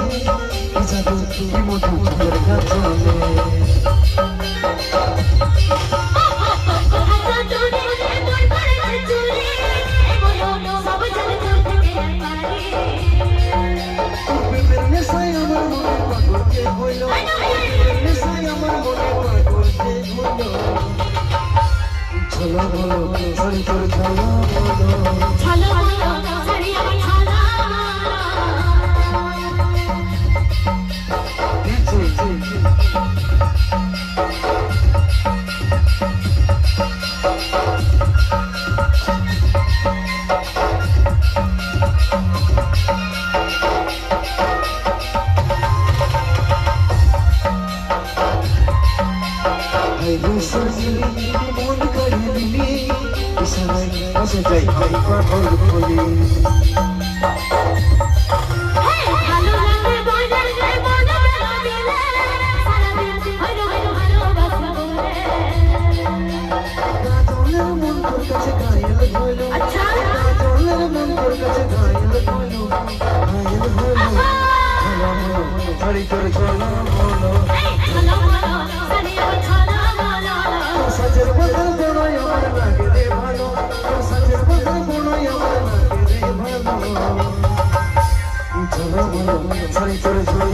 কি জাদু কি মধু তোর কাছে চলো বলো সরি তোর চলো বলো চলো বলো সরি আমার চলো মন করে দিলি ইশারায় বসে যাই পাগল বলি ভালো লাগে বলে মনে দিলে সারা দিন হলো ভালোবাসা বলে কাজলের মন তোর কাছে ঘায়ল হলো আচ্ছা কাজলের মন তোর কাছে ঘায়ল হলো ছাড়ি তোর চলো বলো চলো বলো ছাড়ি আমার চলো বলো সাজের বদল বড়ই আমার লাগে রে ভালো সাজের বদল বড়ই আমার লাগে রে ভালো চলো বলো ছাড়ি তোর চলো